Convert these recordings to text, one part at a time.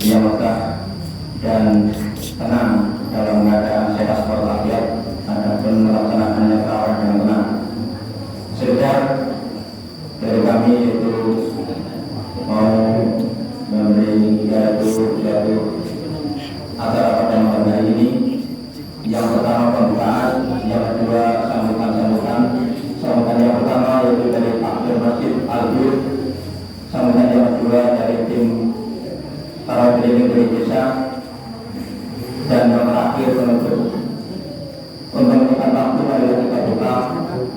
yang megah dan tenang dalam keadaan sehat walafiat, adapun melaksanakannya secara yang tenang. Sekedar dari kami itu mau memberi yaitu acara pada malam hari ini. Yang pertama pembukaan, yang kedua sambutan. Sambutan yang pertama yaitu dari Pak Masjid Al-Bud, sambutan yang kedua dari tim para keliling dari desa, dan yang terakhir penutup. Untuk menekan waktu adalah kita buka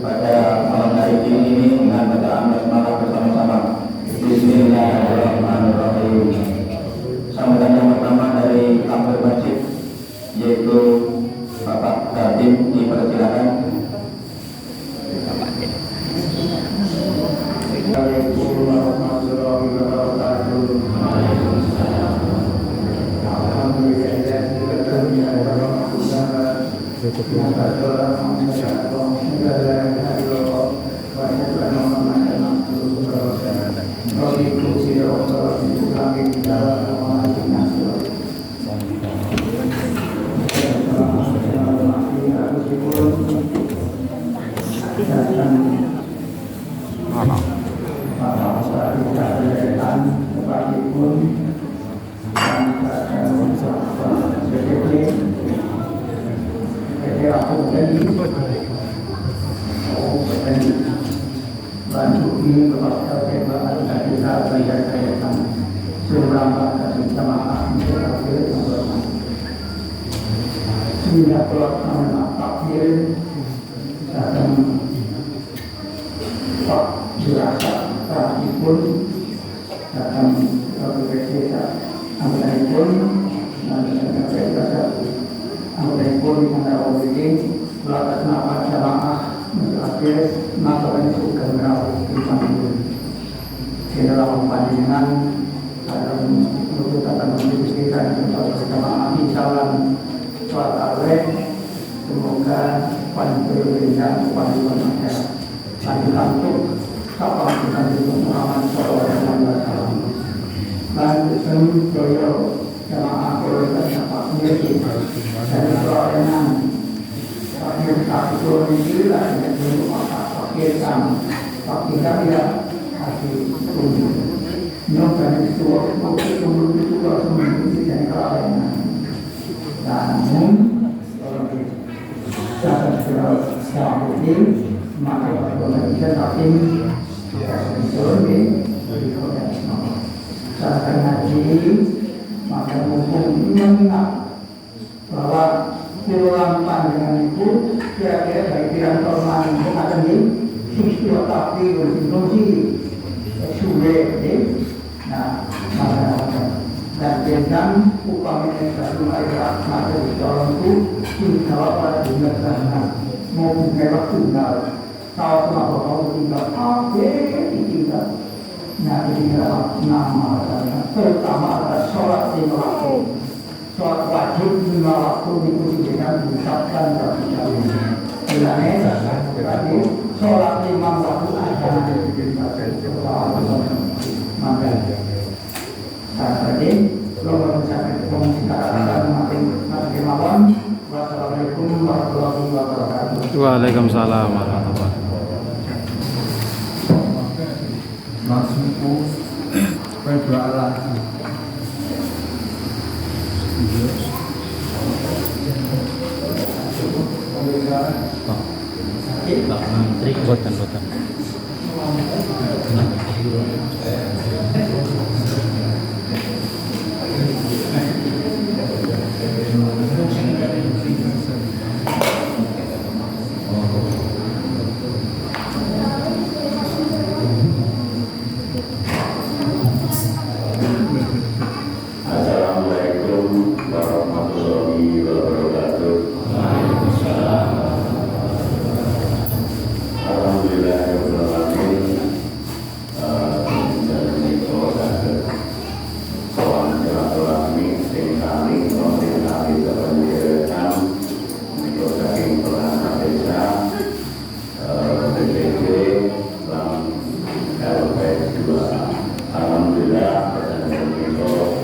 pada malam hari ini dengan bacaan basmalah bersama-sama. Bismillahirrahmanirrahim. Sambutan yang pertama dari Pak Masjid yaitu Bapak Kadim, dipersilakan. Assalamualaikum warahmatullahi wabarakatuh. Waalaikumsalam warahmatullahi maksudku berdoa lagi. Boten. Assalamualaikum warahmatullahi wabarakatuh. Alhamdulillah,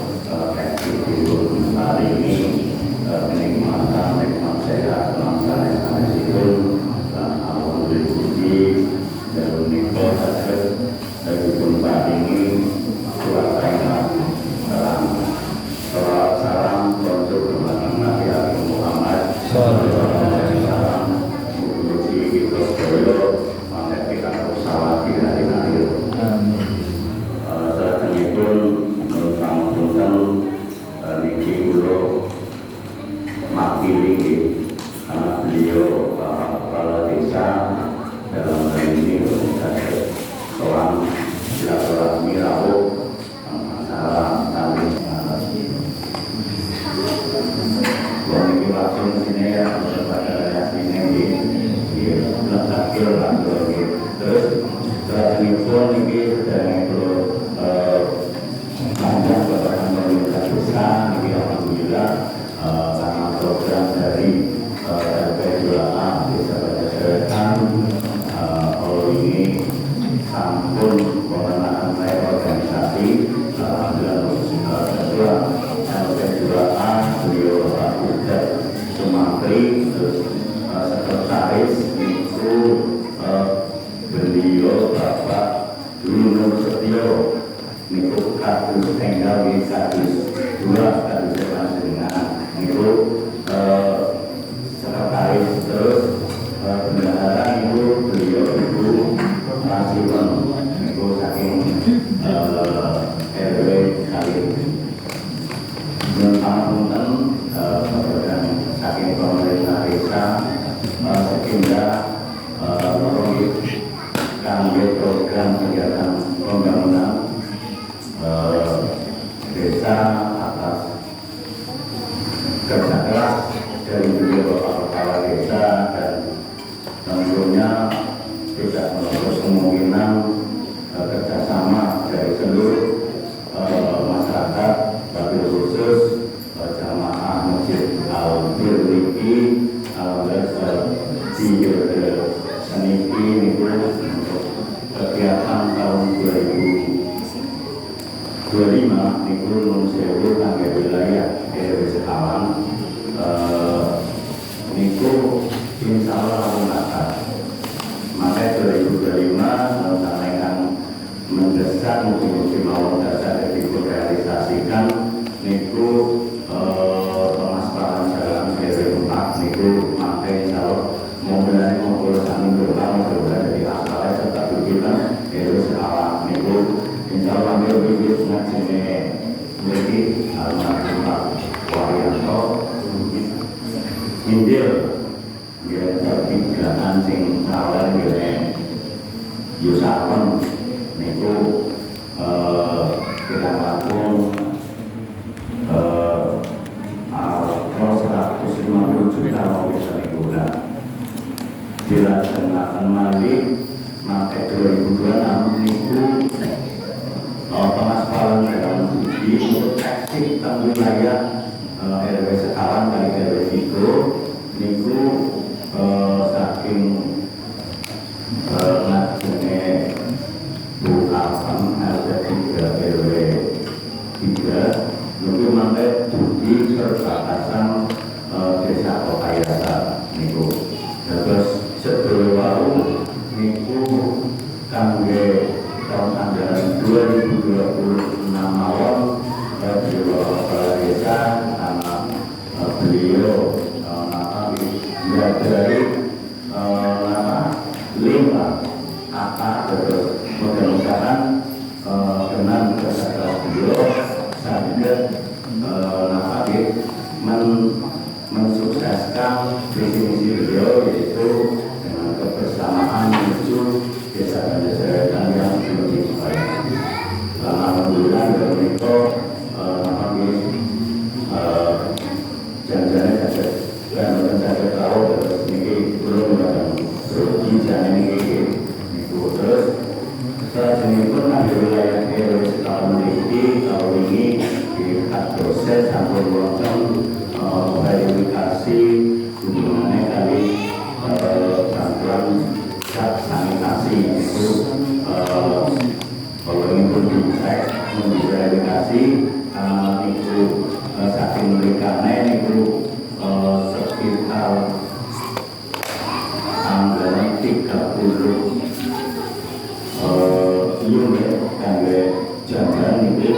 kadus 2 kadus panjenengan niku sekretaris terus bendahara niku beliau Ibu Rasulun niku saking RW kali dan pangapunten kemudian saking pemerintah desa sehingga kami program kegiatan pembangunan desa atas kerja keras dari beliau Bapak Kepala Desa dan tentunya tidak menutup kemungkinan kerjasama dari seluruh masyarakat, wabil khusus jamaah Masjid Al-Birriki di Seniki niku untuk kegiatan tahun 2025 niku nun sewu kangge wilayah RW Sekawan niku insyaallah lamun akan maka 2025 sampaikan mendesak musim mawon dasar direalisasikan niku pemasaran jalan RW 4 niku maka insyaallah mobilnya sami berulang dari asalnya serta tujuan RW Sekawan niku insyaallah lebih ngajine mriki almarhum Pak Waryanto Injil ya tigaan sing awal ngene Yusakon niku kita lakukan 150 juta mau bisa digunakan dilaksanakan Malik sampai 2026 niku pengaspalan dalam uji untuk eksis tentang wilayah RW Sekawan kali RW itu niku saking ngajene bukapan ada 3 RW 3 niku sampai uji perbatasan desa Kokayasa niku terus sedulur wau niku kangge tahun anggaran 2026 mawon beliau Kepala Desa sama beliau dari 5 apa terus mudah-mudahan dengan kesadaran beliau sambil mensukseskan visi misi beliau yaitu dengan kebersamaan menuju desa-desa yang lebih baik. Alhamdulillah dari itu jangan-jangan saja dan saja tahu terus ini belum ada rugi jangan ini terus setelah ini pun ada wilayah RW tahun ini di dosen sampai ruang verifikasi hubungannya kali bantuan sanitasi itu kalau ini pun dicek verifikasi itu saking berikannya itu sekitar anggaran 30 unit kangge jalan itu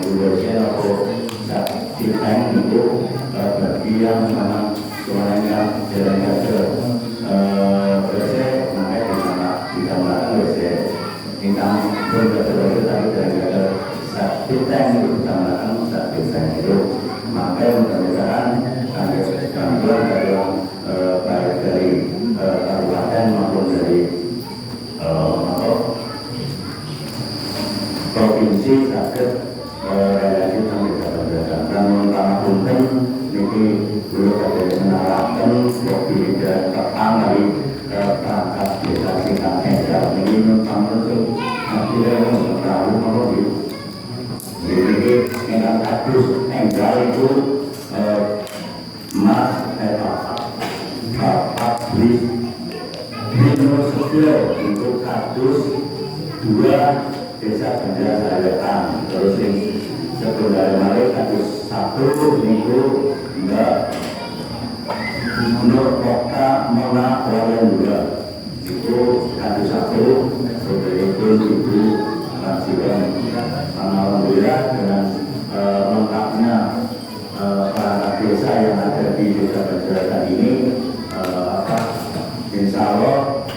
biasanya atau diteng itu bagi yang memang suaranya jalannya ke biasanya makanya ditambahkan biasanya kita berbeda-beda tapi dari diteng itu ditambahkan diteng itu makanya mudah-mudahan kangge bantuan dari baik dari kabupaten maupun dari provinsi sakit relasi sampai dapat dan mengenai ini belum ada menarapkan lebih dan terang dari perangkat desa singkat enggal ini menurut nanti yang tahu menurut jadi enggal kadus enggal itu mas bapak beli nomor 9 untuk kadus 2 desa Benda Sayatan terus ini sekolah mari kadus 1 minggu enggak Nur Kota Mona Wayan juga itu kadus 1 saudara itu ibu Rasiwan alhamdulillah dengan desa Banjaratan ini insya Allah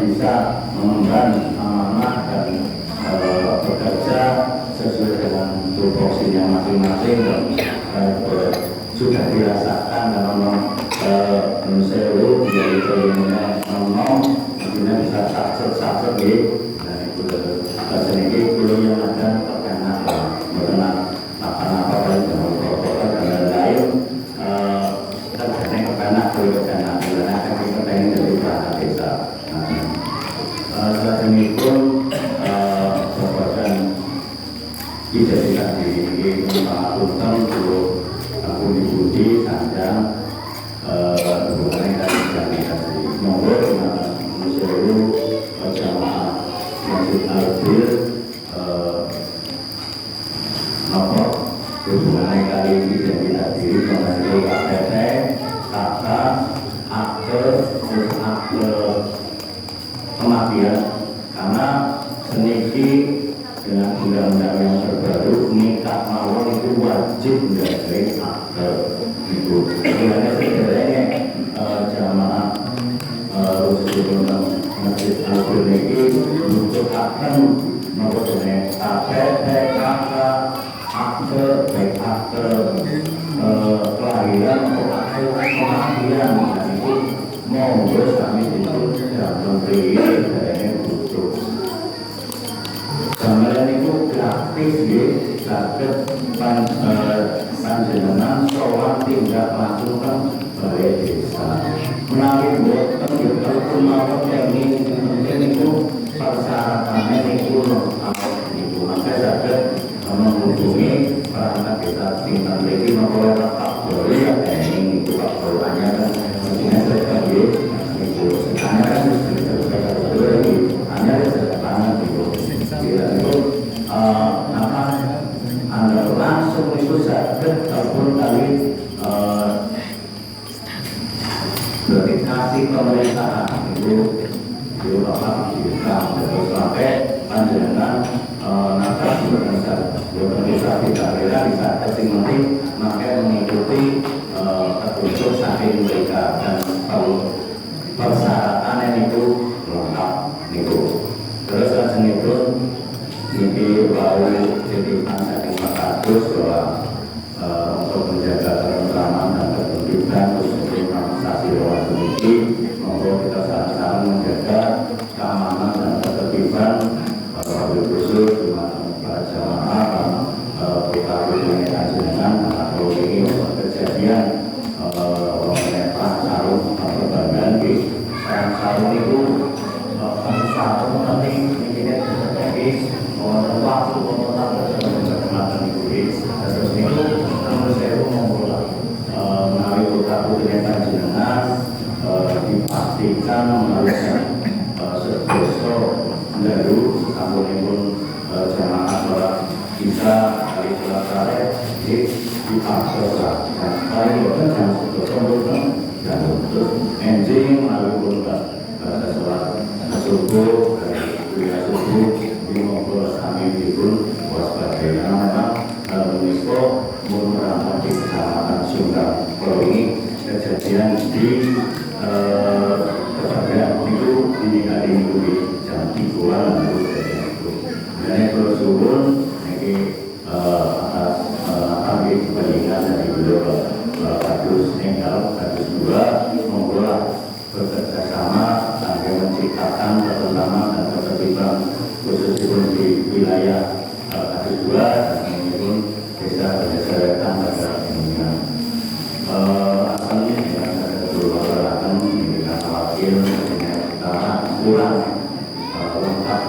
bisa mengemban amanah dan bekerja sesuai dengan tupoksinya masing-masing dan sudah dirasakan dalam menseru dari kelimanya ngomong mungkin bisa sakser gitu dan itu sedikit dulu yang ada terkena mengenai apa-apa dan protokol dan lain-lain terkena terkena karena kami penting dari perangkat desa. Setelah ini pun bahkan dijadikan diri mengaturkan untuk aku dipuji sanjang hubungannya dengan monggo dengan seluruh jamaah Masjid Al-Bir hubungannya kali ini dijadikan diri mengenai KTT, kakak, akte, terus akte kematian karena seniki dengan undang-undang yang terbaru nikah mawon itu wajib menjadi akte itu. Sebenarnya jamaah khusus tentang Masjid Al-Bir ini butuh akan mempunyai KTP, kakak, akte, baik akte kelahiran atau akte kematian dan itu monggo kami itu tidak memberi dari butuh. Gambaran itu gratis ya, sakit panjenengan sholat tindak langsungkan balai desa. Menawi buatan itu mawon yang ini itu persyaratannya itu itu maka sakit menghubungi perangkat desa tingkat lagi memperoleh tak boleh ada ini itu tak bolehnya kan mestinya saya itu hanya kan hanya sederhana itu itu Anda langsung itu sakit ataupun kali kasih pemerintahan itu apa kita terus sampai panjangan nakal organisasi daerah bisa tersimpan maka mengikuti petunjuk saking mereka dan kalau persyaratan itu lengkap itu terus langsung itu ini baru jadi saking status bahwa untuk menjaga ketentraman dan ketertiban khususnya normalisasi ruang sendiri mohon kita sama-sama menjaga keamanan dan ketertiban wabil khusus para jamaah kita punya kajian atau ini kejadian pemerintah sarung perbandingan di sarung itu sarung penting ini terjadi waktu pemerintah berkembang itu terus itu menurut saya memulai melalui kota punya kajian dipastikan melalui sedoso baru kampung pun jamaah sholat bisa kali sholat tarawih di paksa dan paling bukan jam sedoso dan untuk enjing melalui pun sholat subuh dari kuliah subuh di mobil kami pun waspadai memang UNESCO menerapkan di kecamatan Sunda Pulau ini kejadian di kebagian itu di hari minggu di jam 3-an itu dan terus turun ini atas apa perbandingan dari beliau kasus engkau kasus 2 membuat bekerja sama sampai menciptakan ketentraman dan ketertiban khususnya di wilayah kasus 2 dan ini pun bisa berdasarkan pada dunia asalnya yang ada beberapa ini kata wakil kita kurang lengkap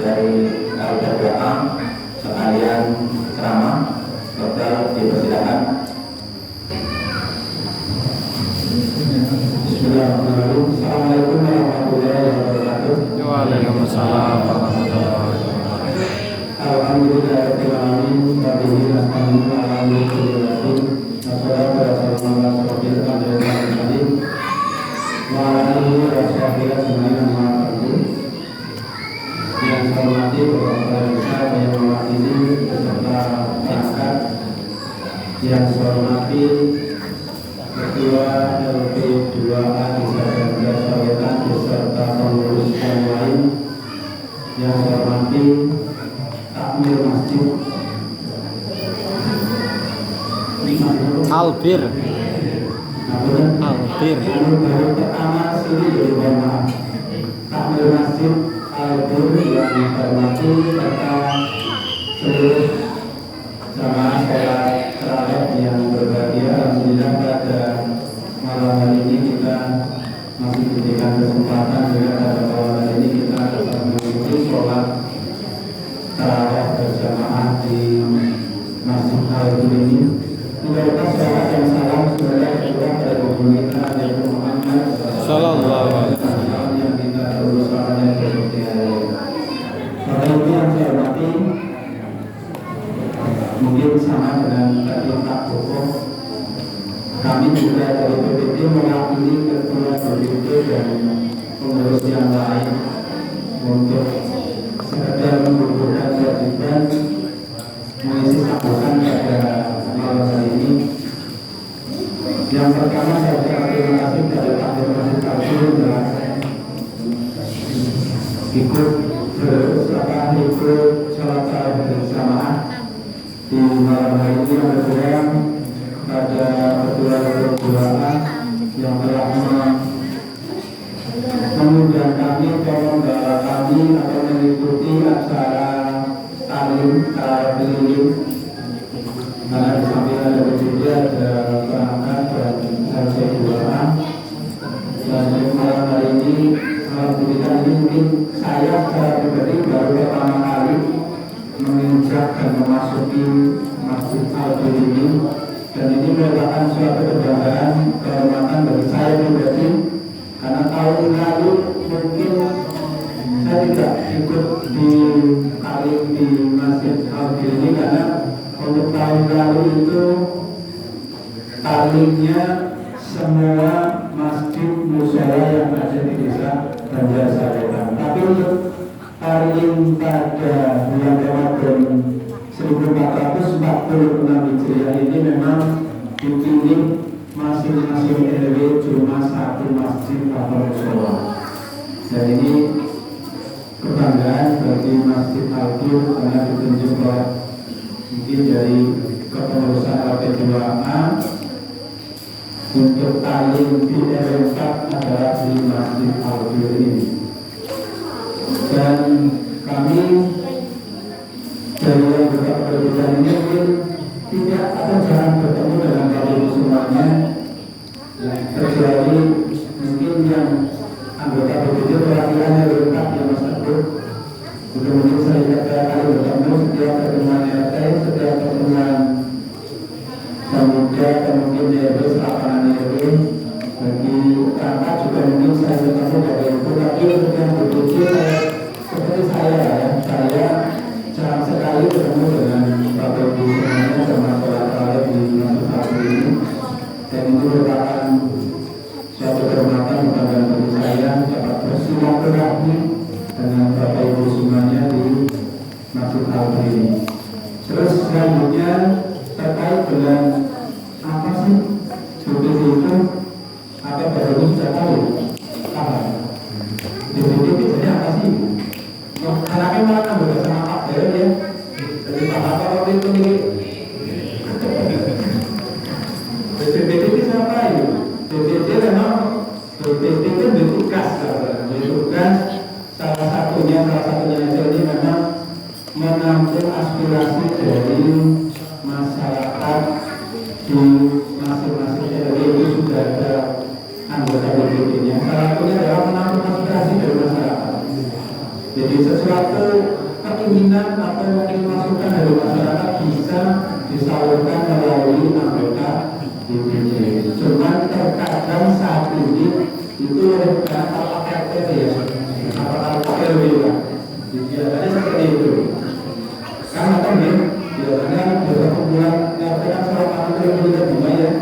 dari LPPA sekalian ceramah. Dokter dipersilakan. Bismillahirrahmanirrahim. Assalamualaikum warahmatullahi wabarakatuh. Waalaikumsalam warahmatullahi wabarakatuh. Alhamdulillahirabbil alamin wa bihi nasta'in ala umuri din. Wassalatu wassalamu ala asyrofil anbiya'i wal mursalin wa ala alihi wa sahbihi ajma'in amma ba'du. Yang saya hormati Bapak besar yang mewakili beserta perangkat, yang saya hormati Ketua LP2A Desa Ganda Sawetan beserta pengurus yang lain, yang saya hormati takmir masjid Albir. baru pertama sini dari maaf takmir masjid Albir yang saya hormati serta seluruh jamaah sholat tarawih yang berbahagia. Alhamdulillah pada malam hari ini kita masih diberikan kesempatan juga pada malam hari ini kita dapat mengikuti sholat tarawih berjamaah di Masjid Al-Qur ini. Mudah-mudahan sholat yang salam semoga kedua pada guru kita Nabi Muhammad Sallallahu alaihi wasallam yang kita terus salamnya seperti hari. Pada itu yang saya hormati, mungkin sama dengan tadi Pak Koko, kami juga dari PPT mewakili ketua PPT dan pengurus yang lain untuk sekedar mengumpulkan kewajiban mengisi sambutan pada malam hari ini. Yang pertama saya ucapkan terima kasih kepada Pak Dirman Kapsul telah ikut sholat tarawih berjamaah di malam hari ini. Yang kedua pada ketua LP2A yang telah mengundang kami atau membawa kami atau mengikuti acara talim tarawih keliling, karena di samping ada juga ada perangkat dan LP2A. Dan di malam hari ini alhamdulillah ini mungkin saya secara pribadi baru pertama kali menginjak dan memasuki Masjid Al-Qur ini, dan ini merupakan suatu kebanggaan, kehormatan bagi saya pribadi, karena tahun lalu mungkin saya tidak ikut di talim di Masjid Al-Qur ini, karena untuk tahun lalu itu talimnya semua masjid musala yang ada di desa Banjarsawetan. Tapi untuk talim pada bulan Ramadan 1446 Hijriah ini memang dipilih masing-masing RW cuma satu masjid atau musala. Dan ini kebanggaan bagi Masjid Al-Qur karena ditunjuk oleh mungkin dari kepengurusan LP2A untuk talim di RW 4 adalah di Masjid Al-Qur ini. Dan kami dari yang berbeda ini mungkin tidak atau jarang bertemu dengan talim semuanya, kecuali mungkin yang anggota BPD perwakilannya lengkap yang Mas Teguh. Mungkin saya tidak kali bertemu setiap pertemuan RT, setiap pertemuan pemuda, mungkin DRW, lapangan DRW. Bagi perangkat juga mungkin saya bertemu dari itu, tapi untuk yang BPD saya seperti saya jarang sekali bertemu dengan Bapak Ibu semuanya sama sholat tarawih di Masjid Al-Qur ini. Dan itu merupakan suatu kehormatan kepada bagi saya dapat bersilaturahmi dengan Bapak Ibu semuanya di Masjid Al-Qur ini. Terus selanjutnya terkait dengan apa sih BPD itu, apa baru sudah tahu apa BPD itu apa sih? Anaknya malah nambah sama Pak Bayon ya. Jadi Pak Bapak waktu itu nih BPD itu siapa ya? BPD memang BPD itu bertugas, salah satunya ini memang menampung aspirasi dari masyarakat di masing-masing RW. Itu sudah ada anggota BPD-nya. Salah satunya adalah menampung aspirasi dari masyarakat. Jadi Jadi sesuatu keinginan atau mungkin masukan dari masyarakat bisa disalurkan melalui anggota DPD. Cuman terkadang saat ini itu bukan apa-apa ya, apa-apa ya. Biasanya seperti itu. Karena kan biasanya beberapa bulan kan selama itu tidak dibayar.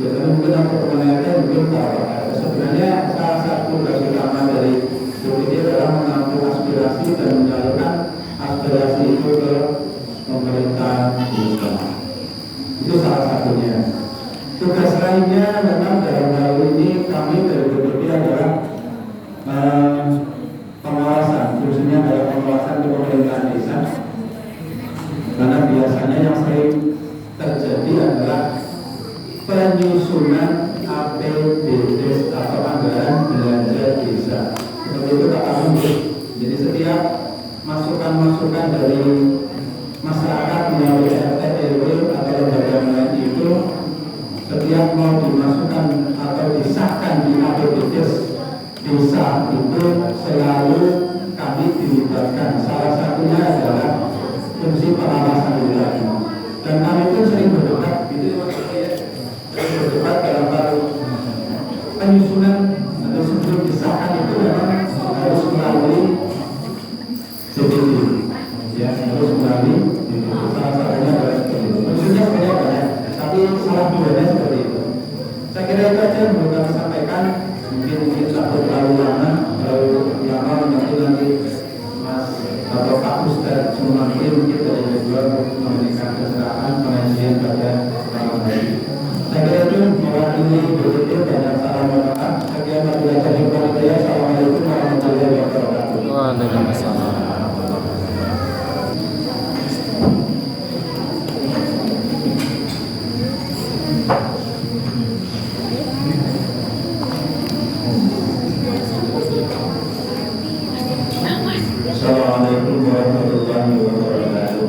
Biasanya mungkin aku teman-teman mungkin tahu. Sebenarnya salah satu tugas utama dari DPD adalah menampung aspirasi dan menyalurkan aspirasi itu ke pemerintah desa. Itu salah satunya. Tugas lainnya memang dalam hal ini kami dari DPD adalah pengawasan, khususnya dalam pengawasan ke pemerintahan desa. Karena biasanya yang sering terjadi adalah penyusunan APBD atau anggaran belanja desa. Seperti itu Pak Amir. Jadi setiap masukan-masukan dari masyarakat melalui RT RW atau lembaga lain itu setiap mau dimasukkan atau disahkan di APBD desa itu selalu kami dilibatkan. Salah satunya adalah fungsi pengawasan wilayah. Dan kami pun sering berdebat, berdebat dalam hal penyusunan atau sebelum disahkan itu memang harus melalui DPD. Ya, harus melalui salah satunya adalah seperti itu. Maksudnya sebenarnya banyak, tapi salah duanya seperti itu. Saya kira itu aja yang perlu kami sampaikan. Mungkin takut terlalu lama nanti Mas atau Pak Ustadz Sumartin kita juga memberikan keterangan pengajian pada malam hari. Saya kira itu mewakili DPD banyak salam maaf. Sekian wabillahi taufiq wal hidayah. Assalamualaikum warahmatullahi wabarakatuh. Waalaikumsalam. Assalamualaikum warahmatullahi wabarakatuh.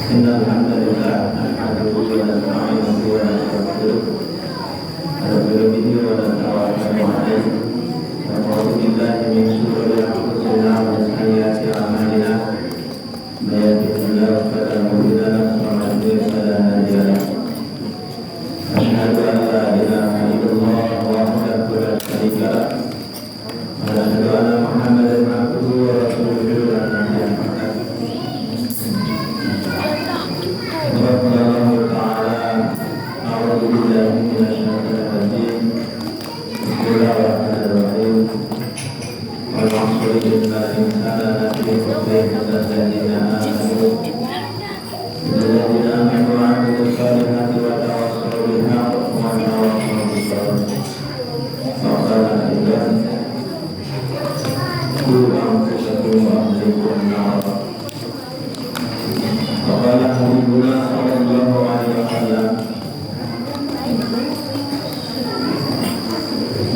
Innal hamdalillah nahmaduhu wa nasta'inuhu wa nastaghfiruh wa na'udzu bihi wa natawakkalu 'alaihi wa na'udzu billahi min shururi anfusina wa min sayyiati a'malina may yahdihillahu fala mudilla lahu wa man yudlil fala hadiya lahu. Asyhadu an la ilaha illallah wahdahu la syarika lahu wa asyhadu anna Muhammadan abduhu wa rasuluhu la nabiyya ba'dahu. Allahu ta'ala a'udzu billahi minasyaitonir rajim. Bismillahirrahmanirrahim. Wal 'asri innal insana lafi khusr illa alladziina aamanu walladzina amanu wa 'amilus solihati wa tawassaw bil haqqi wa tawassaw bis sabr. Faqala aidan qu anfusakum wa ahlikum nara. Faqala habibuna sallallahu alaihi wasallam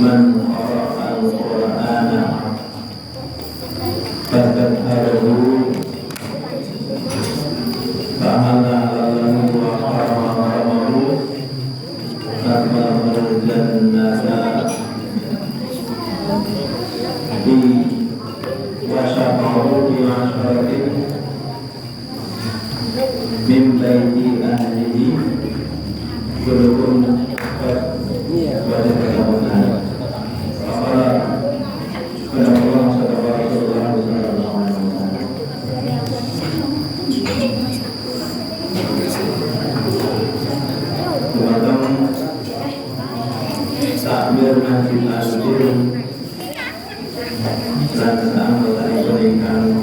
man qara'a al-Qur'ana fastadharahu fa'ala lahu wa haramahu akmal jannata bi wasyafahu bi masyaratin min baiti ahlihi kullukum wajib kemudian apabila Allah sallallahu alaihi wasallam teman-teman takbir masjid al-Qur'an dan anggota yang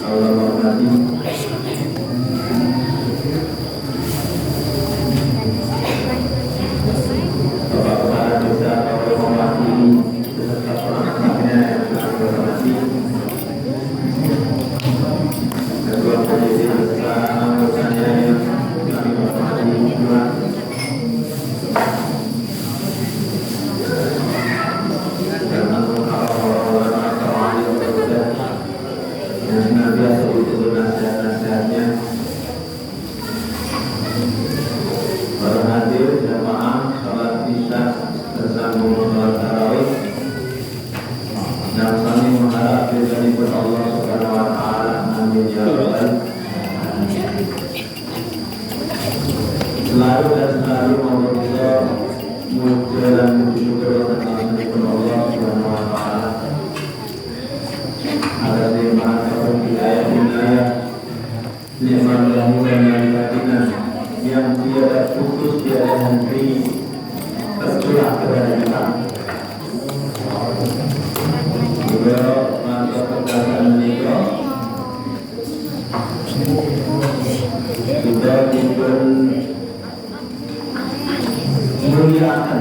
Allah berkati. Bapak kepala desa Allah berkati beserta perangkatnya yang sudah berkati. Kedua polisi beserta anggotanya yang kami hormati juga. Dan Allah pun Allah Subhanahu wa taala. Amin ya rabbal alamin. Selalu dan selalu memoga mudah dan syukur atas pun Allah Subhanahu wa taala. Ada nikmat dan hidayah nikmat lahir dan batin yang tiada putus tiada henti tercurah kepada kita. Juga masa perkataan beliau sudah diberi muliakan,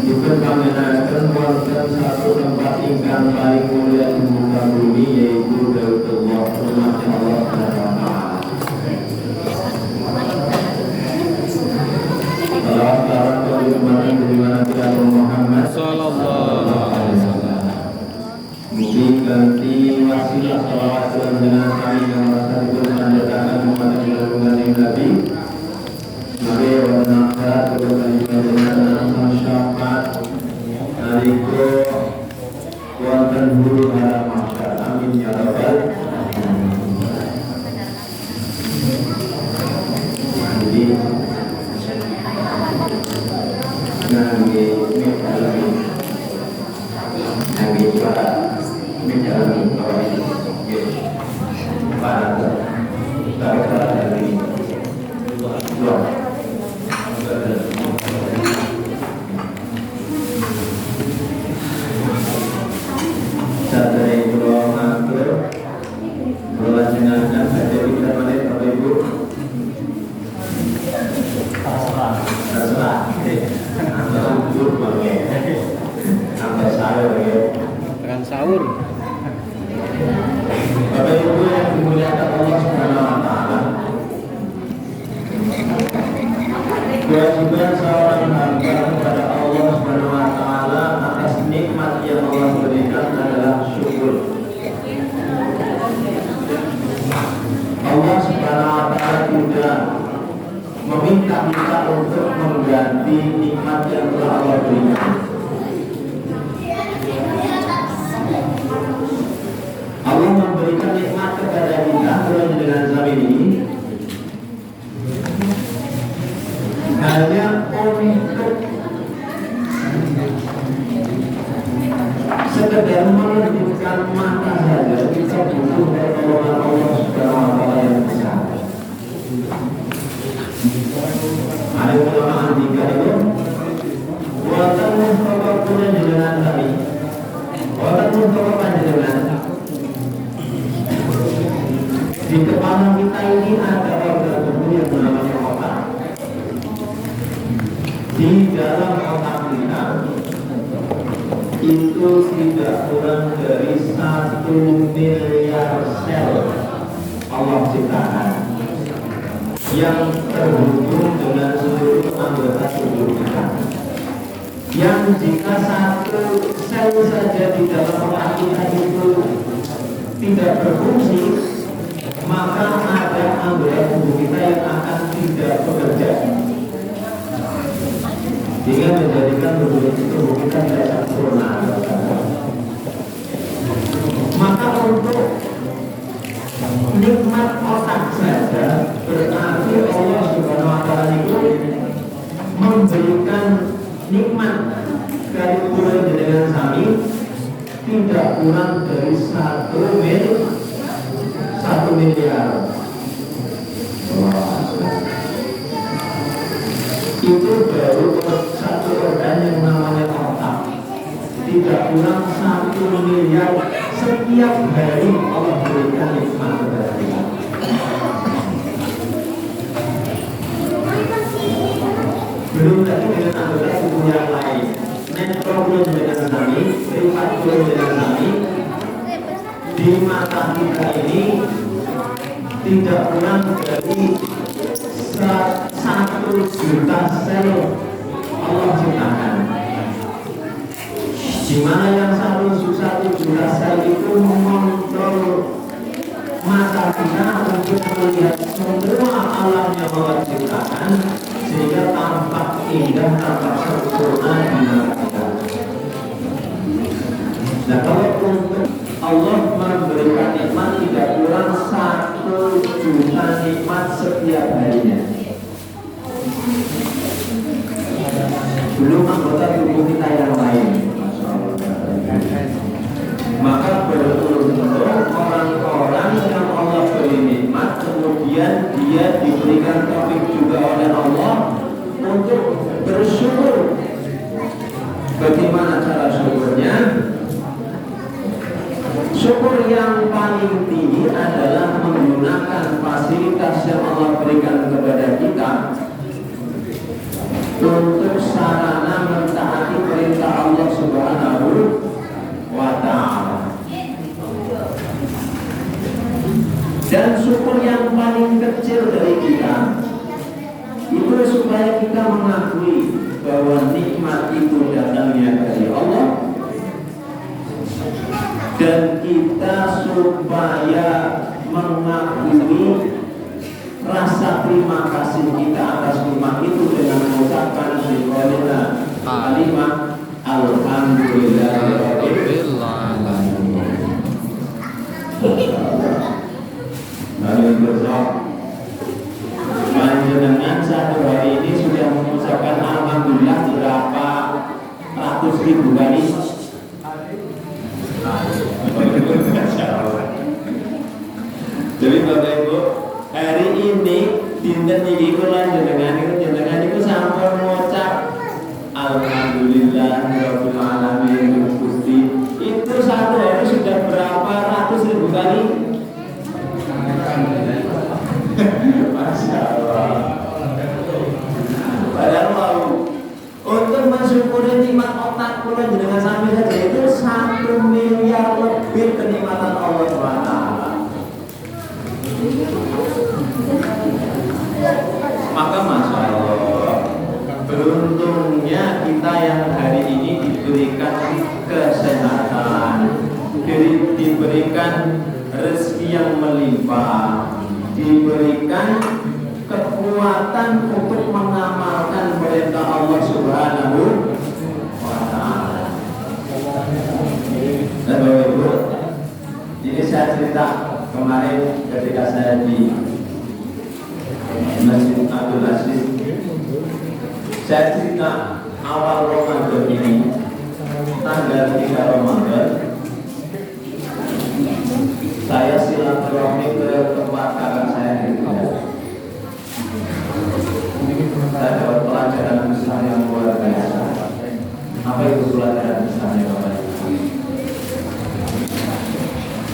juga kami akan buatkan satu tempat tinggal paling mulia di muka bumi, yaitu Baitullah, rumahnya Allah Subhanahu wa taala. Salam dari kemarin dari mana kita Muhammad Sallallahu alaihi wasallam. Mugi ganti wasilah salawat dengan kami yang merasa diberkati Muhammad dengan Nabi. Mari wanita dengan syafaat aliko wonten huru hara mahsyar. Amin ya rabbal alamin. Jadi nangge mekalami nangge para mekalami para dari dua sadari pulau matur berlanjutkan saja kita menit Bapak Ibu terserah antara ukur pakai sampai sahur ya Akan sahur. Bapak Ibu yang dimuliakan Allah Subhanahu wa taala, kewajiban seorang hamba kepada Allah Subhanahu wa taala atas nikmat yang Allah berikan adalah syukur. Allah Subhanahu wa taala tidak meminta kita untuk mengganti nikmat yang telah Allah berikan. Allah memberikan nikmat kepada kita dengan zaman ini hanya untuk sekedar menundukkan mata saja. Kita butuh pertolongan Allah Subhanahu wa taala yang besar. Ada ulama tiga itu watan muhtawakunan dengan kami, watan muhtawakan dengan di kepala kita ini ada organ tubuh yang namanya otak. Di dalam otak kita itu tidak kurang dari 1 miliar sel Allah ciptakan yang terhubung dengan seluruh anggota tubuh kita. Yang jika satu sel saja di dalam otak kita itu tidak berfungsi, maka ada anggota tubuh kita yang akan tidak bekerja, sehingga menjadikan tubuh kita tidak sempurna. Maka untuk nikmat otak saja berarti Allah Subhanahu wa taala itu memberikan nikmat dari bulan dengan sami tidak kurang dari 1 miliar. Itu baru satu organ yang namanya otak. Tidak kurang 1 miliar setiap hari Allah berikan nikmat kepada kita. Belum lagi dengan anggota tubuh yang lain. Netrokron dengan sami, rifakron dengan sami. Di mata kita ini tidak kurang dari 1 juta sel Allah ciptakan, di mana yang 1 juta sel itu mengontrol mata kita untuk melihat semua alam yang Allah ciptakan sehingga tampak indah, tampak sempurna di mata kita. Nah, kalau Allah memberikan nikmat tidak kurang 1 juta nikmat setiap harinya. Belum anggota tubuh kita yang lain. Maka beruntung orang-orang yang Allah beri nikmat, kemudian dia diberikan taufik juga oleh Allah untuk bersyukur. Bagaimana cara syukurnya? Syukur yang paling tinggi adalah menggunakan fasilitas yang Allah berikan kepada kita untuk sarana mentaati perintah Allah Subhanahu wa ta'ala. Dan syukur yang paling kecil dari kita itu supaya kita mengakui bahwa nikmat itu datangnya dari Allah, dan kita supaya mengakui rasa terima kasih kita atas nikmat itu dengan mengucapkan kalimat alhamdulillahirabbil alamin. Panjenengan satu hari ini sudah mengucapkan alhamdulillah berapa ratus ribu kali? Jadi Bapak Ibu, hari ini dinten iki kula jenengan itu sampun ngucap alhamdulillah rabbil alamin Gusti. Itu satu hari sudah berapa ratus ribu kali? Masya Allah. Padahal mau untuk mensyukuri nikmat otak kula jenengan sampai saja itu 1 miliar lebih kenikmatan Allah SWT. Maka Masya Allah, beruntungnya kita yang hari ini diberikan kesehatan, diberikan rezeki yang melimpah, diberikan kekuatan untuk mengamalkan perintah Allah Subhanahu wa ta'ala. Dan Bapak Ibu, ini saya cerita kemarin ketika saya di Masjid Abdul Aziz. Saya cerita awal Ramadan ini, tanggal 3 Ramadan, saya silaturahmi ke tempat kakak saya di Medan. Saya dapat pelajaran besar yang luar biasa. Apa itu pelajaran besarnya Bapak Ibu?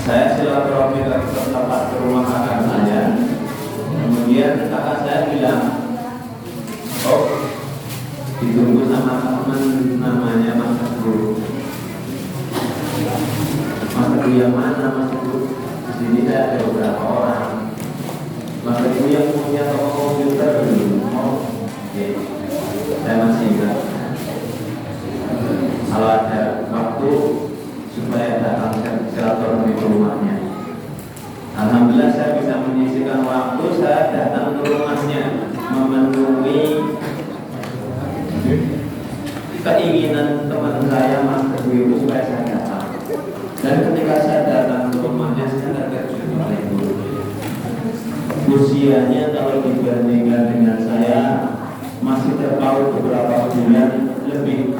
Saya silaturahmi ke tempat ke rumah kakak saya. Kemudian kakak saya bilang, oh ditunggu sama teman namanya Mas Teguh. Mas Teguh yang mana Mas Teguh? Di sini ada beberapa orang. Mas Teguh yang punya toko komputer dulu. Oh, oke. Saya masih ingat. Kalau ada waktu supaya datang silaturahmi ke rumahnya. Alhamdulillah saya bisa menyisihkan waktu, saya datang ke rumahnya memenuhi keinginan teman saya Mas Teguh itu supaya saya datang. Dan ketika saya datang ke rumahnya, saya terkejut oleh itu. Usianya kalau dibandingkan dengan saya masih terpaut beberapa bulan lebih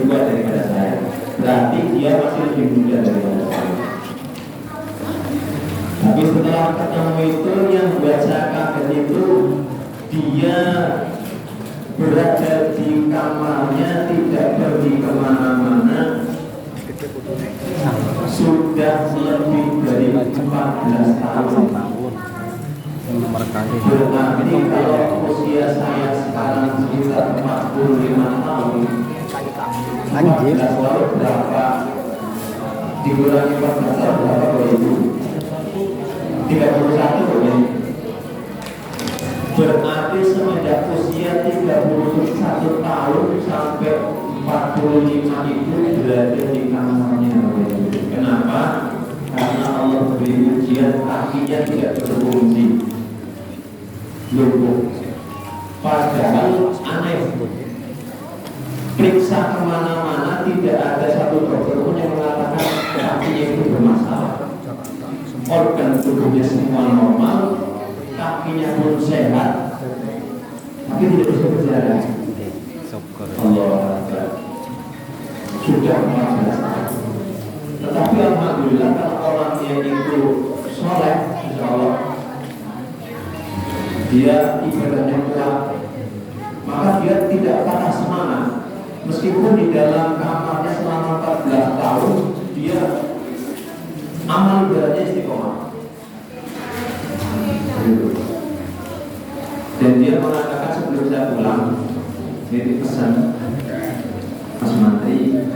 tua daripada saya. Berarti dia masih lebih muda daripada saya. Tapi setelah ketemu itu yang buat saya kaget itu dia berada di kamarnya, tidak pergi kemana-mana, sudah lebih dari 14 tahun. Berarti kalau usia saya sekarang sekitar 45 tahun, 14 tahun berapa? Dikurangi 14 tahun berapa Ibu? 31 ya. Berarti semenjak usia 31 tahun sampai 45 itu berada di kamarnya. Kenapa? Karena Allah beri ujian kakinya tidak berfungsi, lumpuh. Padahal aneh, periksa kemana-mana tidak ada satu dokter pun yang mengatakan kakinya itu bermasalah. Organ tubuhnya semua normal, kakinya pun sehat, tapi tidak bisa berjalan. Allah sudah 14 tahun. Tetapi alhamdulillah kalau orangnya itu soleh, insya Allah dia ibadahnya kuat, maka dia tidak patah semangat. Meskipun di dalam kamarnya selama 14 tahun dia amal ibadahnya istiqomah. Dan dia mengatakan sebelum saya pulang, jadi pesan Mas Menteri,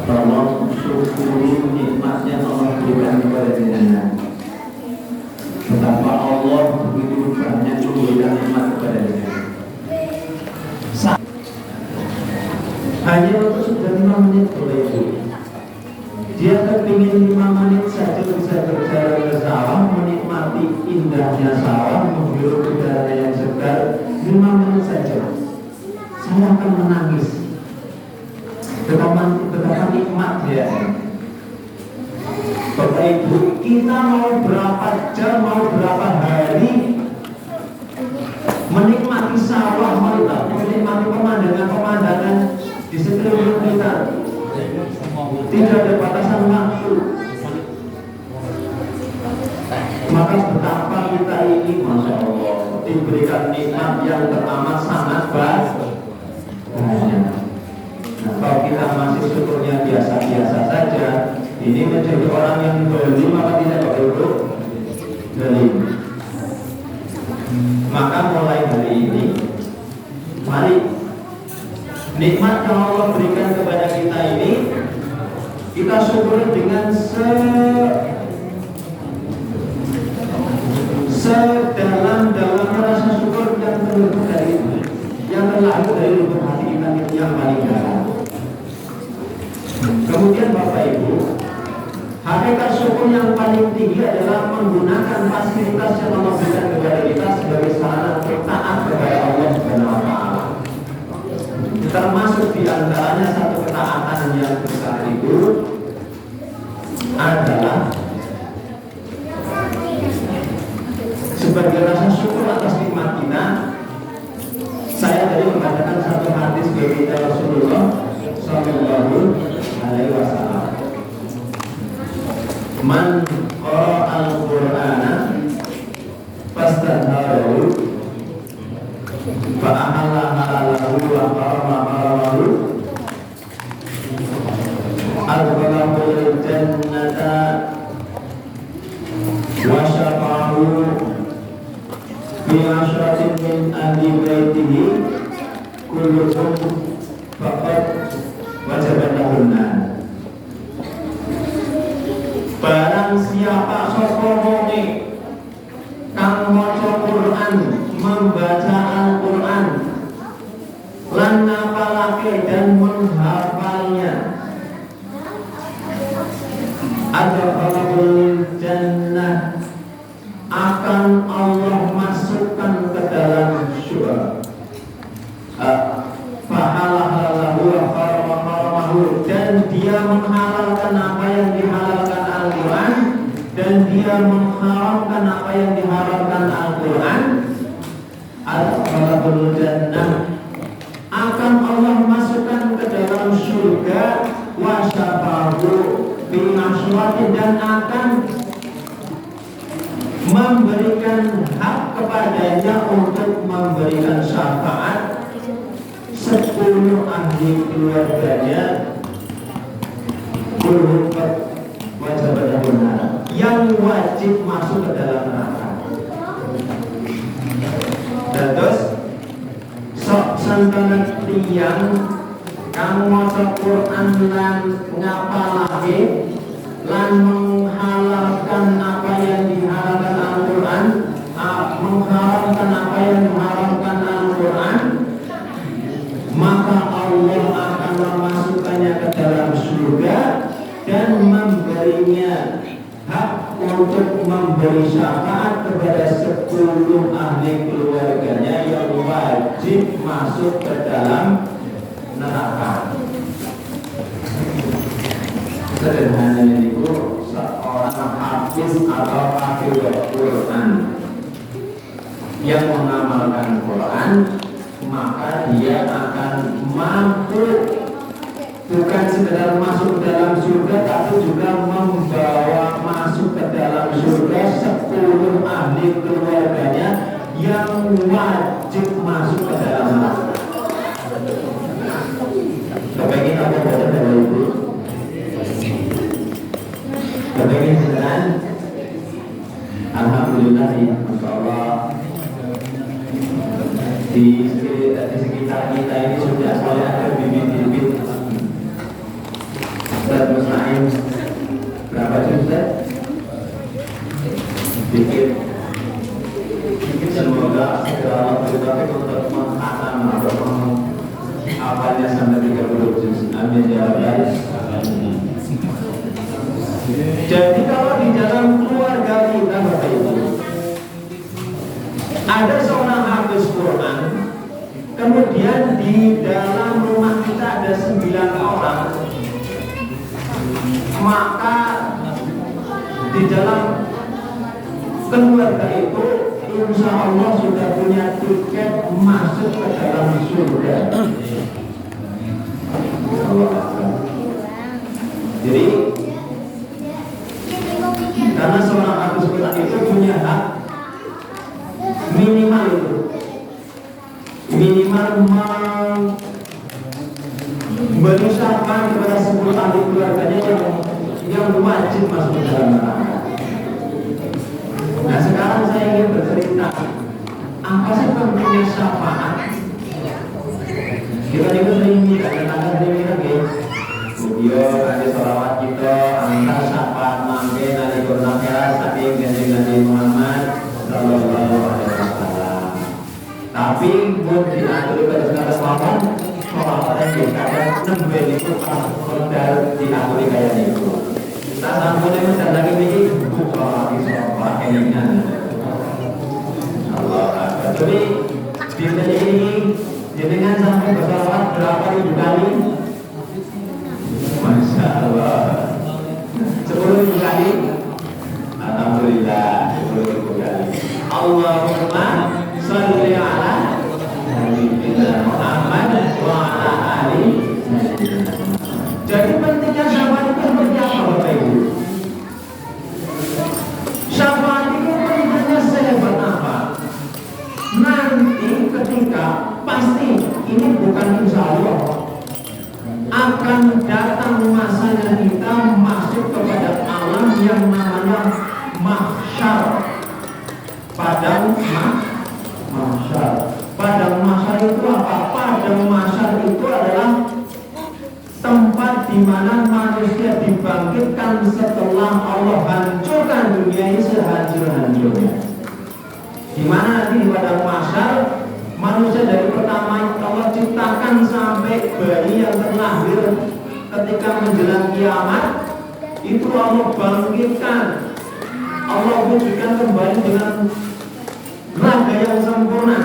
tolong syukuri nikmatnya Allah berikan kepada jenengan. Betapa Allah begitu banyak memberikan nikmat kepada jenengan. Hanya untuk sudah 5 menit oleh itu. Dia kepingin 5 menit saja bisa berjalan ke sawah, menikmati indahnya sawah, menghirup udara yang segar. 5 menit saja, saya akan menangis. Betapa nikmat dia. Bapak Ibu, kita mau berapa jam, mau berapa hari menikmati sawah, menikmati pemandangan-pemandangan di sekeliling kita. Tidak ada batasan waktu. Maka betapa kita ini, Masya Allah, diberikan nikmat yang teramat sangat banyak. Nah, kalau kita masih syukurnya biasa-biasa saja, ini menjadi orang yang dolim, maka tidak perlu dolim. Maka mulai hari ini, mari nikmat yang Allah berikan kepada kita ini kita syukuri dengan sedalam-dalam rasa syukur yang terlebih dari itu, yang terlahir dari lubuk hati kita yang paling dalam. Kemudian Bapak Ibu, hakikat syukur yang paling tinggi adalah menggunakan fasilitas yang Allah berikan kepada kita sebagai sarana taat kepada Allah Subhanahu wa Ta'ala. Termasuk diantaranya satu ketaatan yang besar itu adalah sebagai rasa syukur atas nikmat kita. Saya tadi mengatakan satu hadis dari Rasulullah Sallallahu Alaihi Wasallam. Man qara al-Qur'ana fastadharahu fa ahalla halalahu wa harama haramahu adkhalahul jannata wa syafa'ahu bi asyratin min ahli baitihi kulluhum faqad wajabat lahun nar. Barang siapa sapa wonge kang maca Quran, membaca Al-Quran lan ngapalake dan menghafalnya, adkhalahul jannah, akan Allah masukkan ke dalam syurga. Fahalalahu wa haramahu, dan dia menghalalkan apa yang dihalalkan Al-Quran, dan dia mengharamkan apa yang diharamkan Al-Quran. Adkhalahul jannah, akan Allah masukkan ke dalam surga. Wa syafahu bi masyuratin, dan akan memberikan hak kepadanya untuk memberikan syafaat 10 ahli keluarganya, wajib benar, yang wajib masuk ke dalam neraka. Dan terus sok santanan tiyang kang maca Quran lan ngapalake lan menghalalkan apa yang dihalalkan Al-Quran, mengharamkan apa yang diharamkan Al-Quran, maka Allah akan memasukkannya ke dalam surga dan memberinya hak untuk memberi syafaat kepada 10 ahli keluarganya yang wajib masuk ke dalam neraka. yang mengamalkan Quran, maka dia akan mampu bukan sekedar masuk ke dalam surga, tapi juga membawa masuk ke dalam surga 10 ahli keluarganya yang wajib masuk ke dalam neraka. Kepengen apa Bapak dan Ibu? Kepengen sekarang? Alhamdulillah ya, Masya Allah. Di sekitar kita ini sudah mulai ada bibit-bibit Ustaz Musnaim. Berapa jam Ustaz? Dikit. Semoga segera Allah beritahu untuk menghatam atau menghafalnya sampai 30 juz. Amin ya Rabbal alamin. Jadi kalau di dalam keluarga kita Bapak Ibu ada seorang hafiz Quran, kemudian di dalam rumah kita ada 9 orang, maka di dalam keluarga itu insya Allah sudah punya tiket masuk ke dalam surga. Jadi karena seorang hafiz Quran itu punya hak minimal memberi syafaat kepada 10 ahli keluarganya yang wajib masuk ke dalam neraka. Nah sekarang saya ingin bercerita apa sih pentingnya syafaat. Kita juga sering minta lagi video ada sholawat kita antar syafaat mangke nari kurnakeras saking ganti Muhammad sallallahu alaihi wasallam. Tapi buat diatur ke segala sholawat yang dikatakan nembe itu modal diatur kayak itu. Tak sampai macam lagi ini sholawat pakainya. Allah Akbar. Jadi di ini jenengan sampai bersolawat berapa ribu kali? Masya Allah 10.000 kali. Alhamdulillah 10.000 kali. Allahumma sholli ala Sayyidina Muhammad wa ala ali. Jadi pentingnya syafaat itu seperti apa Bapak Ibu? Syafaat itu pentingnya sehebat apa? Nanti ketika pasti ini bukan insya Allah akan datang masanya kita masuk kepada alam yang namanya mahsyar. Padang mahsyar. Padang mahsyar itu apa? Padang mahsyar itu adalah tempat di mana manusia dibangkitkan setelah Allah hancurkan dunia ini sehancur-hancurnya. Di mana nanti di padang mahsyar manusia dari pertama Allah ciptakan sampai bayi yang terlahir ketika menjelang kiamat itu Allah bangkitkan, Allah wujudkan kembali dengan raga yang sempurna,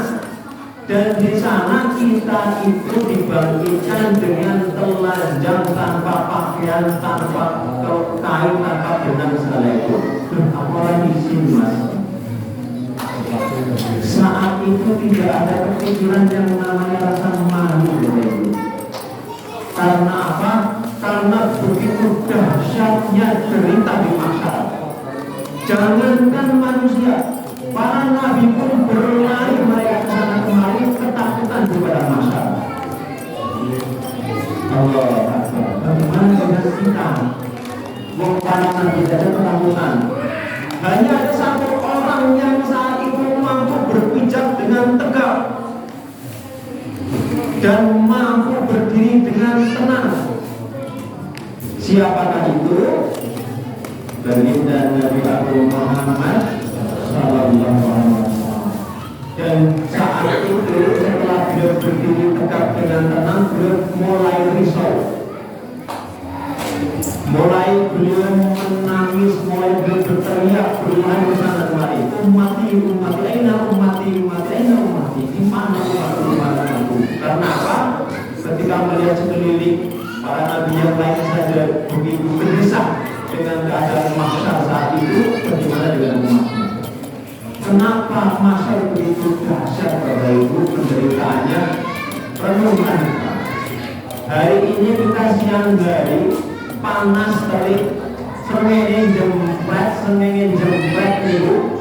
dan di sana kita itu dibangkitkan dengan telanjang tanpa pakaian, tanpa kain, tanpa benang sekalipun. Apalagi sini Mas. Saat itu tidak ada kepikiran yang namanya rasa malu. Karena apa? Karena begitu dahsyatnya derita di mahsyar. Jangankan manusia, para nabi pun berlari mereka ke sana kemari ketakutan di padang mahsyar. Allah Akbar. Bagaimana dengan kita? Wong para nabi saja ketakutan. Hanya ada satu orang yang saat itu mampu berpijak dengan tegak dan mampu berdiri dengan tenang. Siapakah itu? Baginda Nabi Muhammad sallallahu alaihi wasallam. Dan saat itu setelah beliau berdiri tegak dengan tenang, beliau mulai risau. Mulai beliau menangis, mulai beliau berteriak, berlari sana kemari, ummati, ummati, aina ummati, ummati, aina ummati, di mana umatku? Karena apa? Ketika melihat sekeliling para nabi yang lain saja begitu berdesak dengan keadaan mahsyar saat itu, bagaimana dengan umatnya? Kenapa mahsyar begitu Tuhan. Hari ini kita siang hari panas terik, sengenge jempret itu.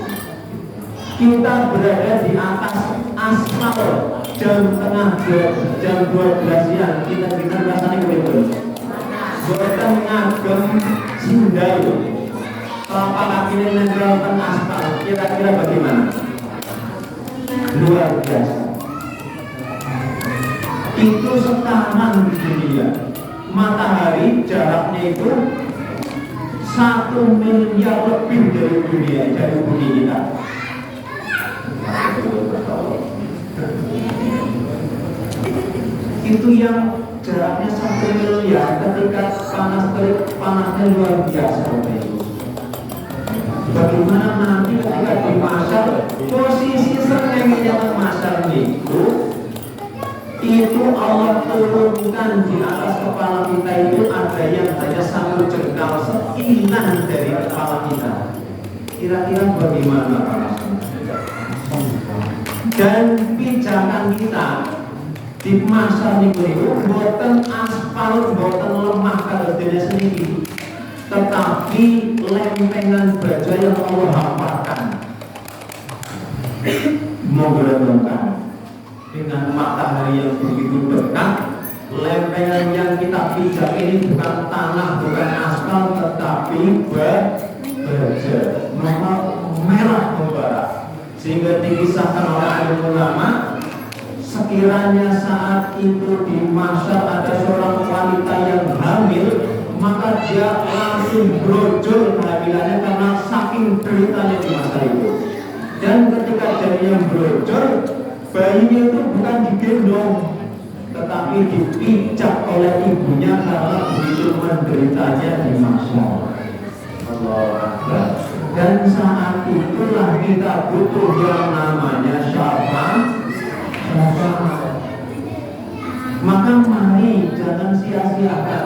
Kita berada di atas aspal jam 12 siang. Kita rasanya begitu. Boten ngagem sindal. Telapak kaki nempel teng aspal. Kira-kira bagaimana? Luar biasa. Itu sekarang di dunia. Matahari jaraknya itu 1 miliar lebih dari dunia, dari bumi kita. Itu yang jaraknya 1 miliar ketika panasnya luar biasa. Bagaimana nanti ketika di masar, posisi sengenge yang masar itu Allah turunkan di atas kepala kita itu ada yang hanya 1 jengkal sekilan dari kepala kita. Kira-kira bagaimana panasnya? Dan pijakan kita di masa itu boten aspal, boten lemah kadonya sendiri, tetapi lempengan baja yang Allah hampakan menggelembungkan dengan matahari yang begitu dekat. Lempengan yang kita pijak ini bukan tanah, bukan aspal, tetapi baja, maka merah membara. Sehingga dikisahkan oleh alim ulama, sekiranya saat itu di masyar ada seorang wanita yang hamil, maka dia langsung brojol kehamilannya karena saking deritanya di masa itu. Dan ketika jadinya brojol, bayinya itu bukan digendong, tetapi dipijak oleh ibunya karena begitu menderitanya di masyar. Allah Akbar. Dan saat itulah kita butuh yang namanya syafaat. Maka mari jangan sia-siakan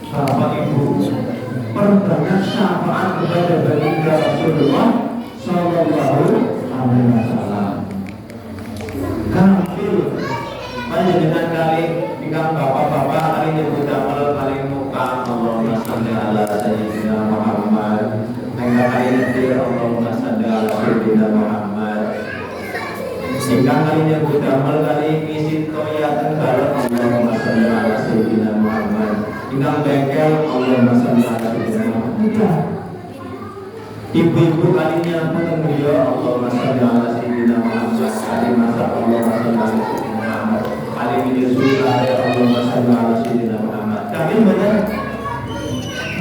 Bapak Ibu, perbanyak syafaat kepada baginda Rasulullah Sallallahu Alaihi Wasallam. Kafir panjenengan kali ingkang bapak-bapak kali nyebut damel kali muka Allahumma shalli ala sayyidina Muhammad. Engkau kali nyetir Allahumma shalli ala sayyidina Muhammad. Sehingga kalinya buddha mal kali ngisi toya tenggara Allahumma shalli ala sayyidina Muhammad. Hingga bengkel Allahumma shalli ala sayyidina Muhammad. Ibu-ibu kalinya pun beliau Allahumma shalli ala sayyidina Muhammad. Kali masak Allahumma shalli ala sayyidina Muhammad. Kali menyusui Allahumma shalli ala sayyidina Muhammad. Tapi benar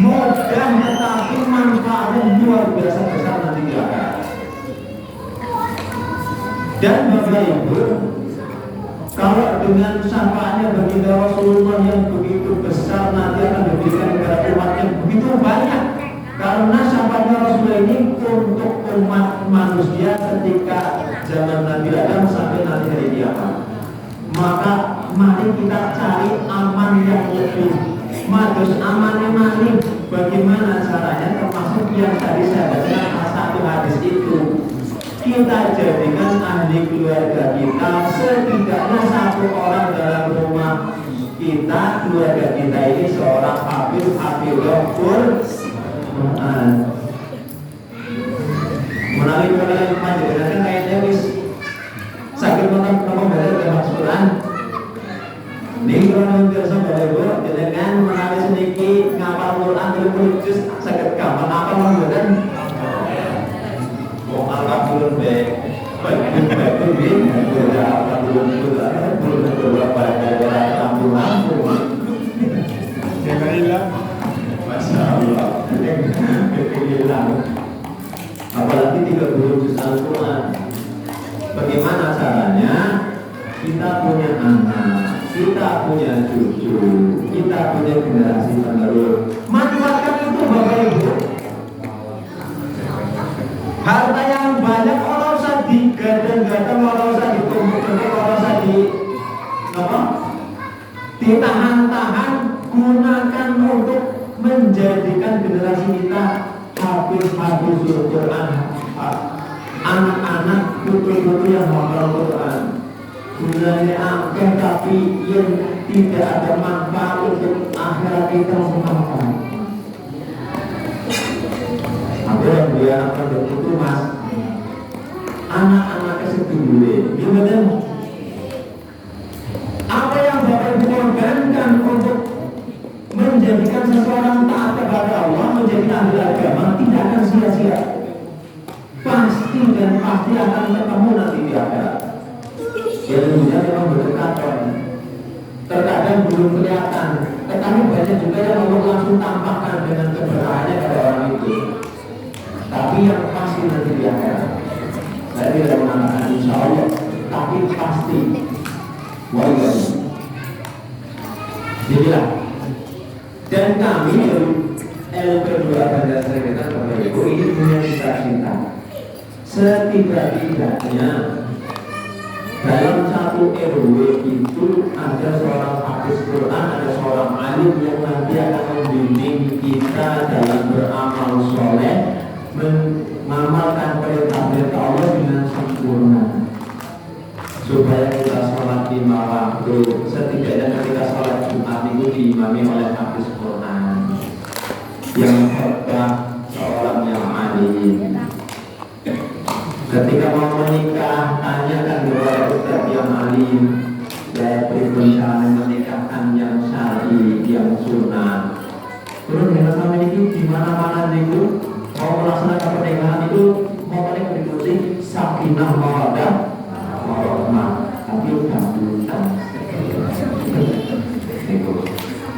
mudah tetapi manfaatnya luar biasa besar nanti di akhirat. Dan Bapak Ibu, kalau dengan syafaatnya baginda Rasulullah yang begitu besar nanti akan diberikan kepada umat yang begitu banyak. Karena syafaatnya Rasulullah ini untuk umat manusia ketika zaman Nabi Adam sampai nanti hari kiamat. Maka mari kita cari aman yang lebih madus, amannya mari. Bagaimana caranya? Termasuk yang tadi saya baca satu hadis itu. Kita jadikan ahli keluarga kita setidaknya 1 orang dalam rumah kita, keluarga kita ini seorang hafizul Quran. Melalui keluarga panjenengan kayaknya wis sakit menang baca Quran. Ning krono biasa Bapak jenengan menawi sedikit ngapal Quran 30 juz saged gampang apa mboten? Alhamdulillah baik ini sudah belum beberapa daerah kampung-kampung. Masya Allah, apalagi 30 juz Al-Quran. Bagaimana caranya? Kita punya anak, kita punya cucu, kita punya generasi penerus. Manfaatkan itu Bapak Ibu. Harta yang banyak orang usah digadang-gadang, orang usah ditumpuk-tumpuk, orang usah ditahan-tahan. Gunakan untuk menjadikan generasi kita hafizul Quran, anak-anak putri-putri yang hafal Quran. gunanya akeh tapi yang tidak ada manfaat untuk akhirat kita semata. Aku yang dia akan berputus mas, anak-anaknya sedulure, gimana? Apa yang Bapak Ibu korbankan untuk menjadikan seseorang taat kepada Allah, menjadi ahli agama, tidak akan sia-sia. Pasti dan pasti akan ketemu nanti di akhirat. Ya tentunya memang berdekatan. Terkadang belum kelihatan, tetapi banyak juga yang Allah langsung tampakkan dengan keberkahannya pada orang itu. Tapi yang pasti nanti di akhirat. Saya tidak mengatakan insya Allah, tapi pasti. Wajib. Jadilah. Dan kami dari LP2 Bandar Serikatan Bapak Ibu ini punya cita-cita. Setidak-tidaknya dalam satu RW itu ada seorang hafiz Quran, ada seorang alim yang nanti akan membimbing kita dalam beramal soleh, mengamalkan perintah-perintah Allah dengan sempurna, supaya kita sholat di waktu. Setidaknya ketika sholat Jumat itu diimami oleh hafiz Quran yang khotbah seorang yang alim. Ketika mau menikah, tanyakan kepada ustaz yang alim, saya beri cara menikahkan yang syar'i, yang sunnah. Terus dengan sama itu di mana-mana itu mau melaksanakan pernikahan itu mau paling berikuti sakinah mawaddah warahmah, tapi gambutan. Itu.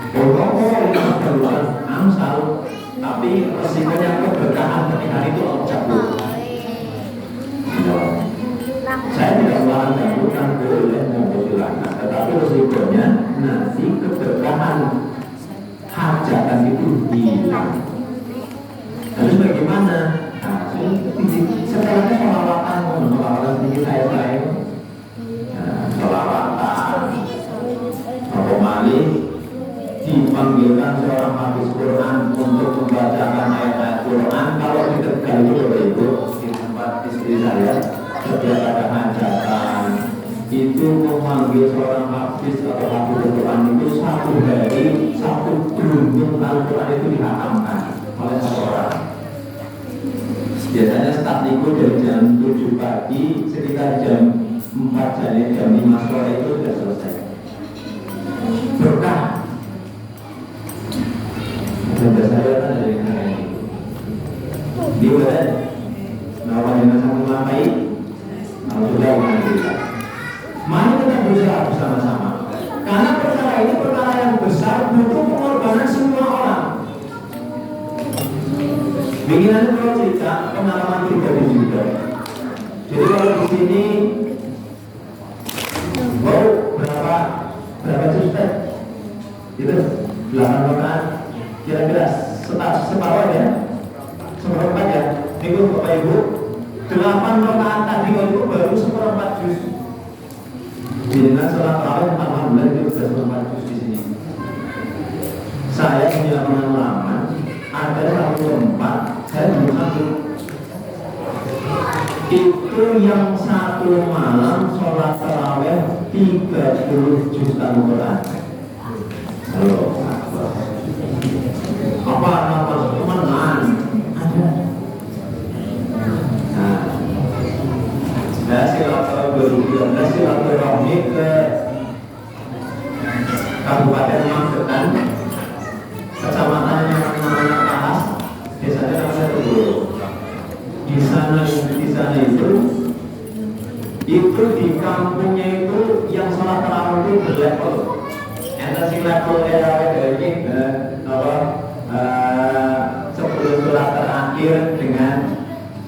Pokoknya itu keluar amsal, tapi resikonya keberkahan pernikahan itu objektif. Saya tidak melarang gambutan, boleh mau silakan, tetapi resikonya nanti keberkahan hajatan itu hilang. Lalu bagaimana? Nah, setelahnya sholawatan tinggi saya sholawatan Bapak Malik dipanggilkan seorang hafiz Quran untuk membacakan ayat-ayat Quran. Kalau di Tegal itu Bapak Ibu, di tempat istri saya setiap ada hajatan itu memanggil seorang hafiz atau hafiz Quran itu satu hari satu geruntung Al-Quran itu dihatamkan oleh seorang. Biasanya start itu dari jam 7 pagi, sekitar jam 4 jam 5 sore itu sudah selesai. Berkah. Sudah saya kan dari negara itu. Di mana? Nama dengan satu lampai. Nama sudah mengajukan. Mari kita berusaha bersama-sama. Karena perkara ini perkara yang besar, butuh pengorbanan semua orang. Begini kalau cerita pengalaman pribadi juga. Jadi kalau di sini mau berapa juta? Itu 8 rakaat, kira-kira separuh ya, seperempat ya. Itu Bapak Ibu, 8 rakaat tadi itu baru seperempat juz. Dengan sholat tarawih 4 bulan itu sudah seperempat juz di sini. Saya punya pengalaman. Ada satu tempat saya belum satu itu yang satu malam sholat tarawih 30 juz Al-Quran. Halo, apa teman-teman ada? Nah, silaturahmi ke Kabupaten Magetan, kecamatan yang namanya Kahas, desanya namanya Tegoro. Di sana itu di kampungnya itu yang sholat tarawih itu berlevel. Anda sih level dari sebelum sholat terakhir dengan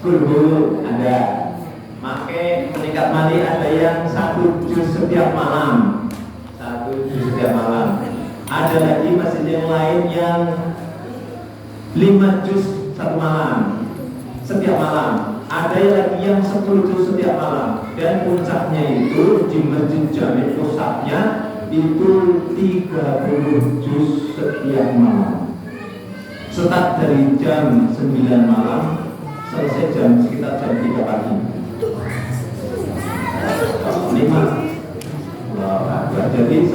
kulhu ada. Make meningkat mali ada yang 1 juz setiap malam, 1 juz setiap malam. Ada lagi masjid yang lain yang 5 juz satu malam, setiap malam. Ada lagi yang 10 juz setiap malam. Dan puncaknya itu di masjid Jami' pusatnya itu 30 juz setiap malam. Start dari jam 9 malam, selesai sekitar jam 3 pagi. 5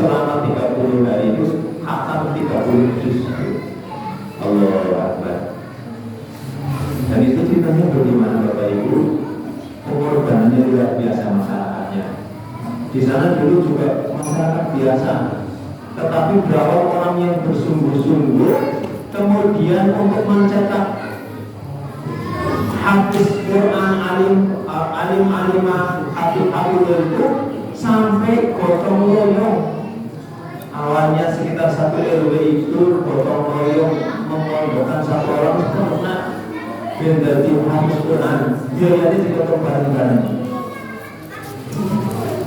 selama 30 hari itu khatam 30 juz. Allahu Akbar. Dan itu ceritanya bagaimana Bapak Ibu, pengorbanannya luar biasa masyarakatnya. Di sana dulu juga masyarakat biasa, tetapi berapa orang yang bersungguh-sungguh kemudian untuk mencetak hadis Quran alimah hafid itu sampai gotong royong. Awalnya sekitar 1 RW itu gotong royong memondokkan 1 orang karena menjadi hadis Quran, biayanya digotong bareng-bareng.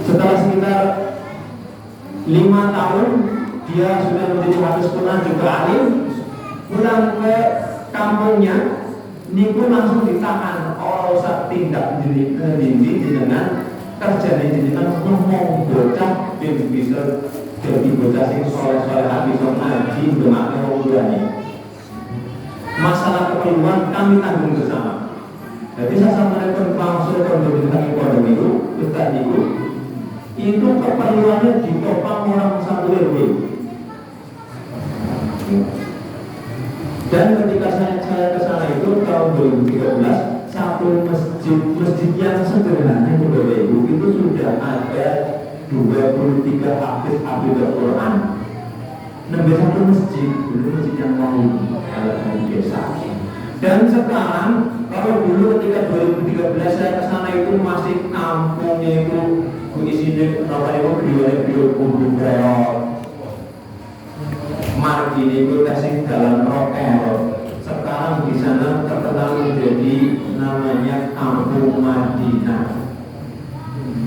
Setelah sekitar 5 tahun dia sudah menjadi hadis Quran juga alim, pulang ke kampungnya niku langsung ditahan orang usah tindak dinding dengan kerja dengan ngomong bocah yang bisa jadi bocah sing soleh-soleh bisa ngaji bermakna ngomongane. Masalah keperluan kami tanggung bersama. Jadi saya sampaikan langsung kondominium pondok itu keperluannya ditopang orang 1 RW. Dan ketika saya ke sana itu tahun 2013, satu masjid yang sederhana itu Bapak Ibu itu sudah ada 23 hafiz Al-Quran. Nambah 1 masjid, dulu masjid yang lain kalau di desa. Dan sekarang kalau dulu ketika 2013 saya ke sana itu masih kampungnya itu isinya namanya beliau kumpul kreol. Margi itu kasih jalan rokel. Sekarang di sana terkenal menjadi namanya Kampung Madinah.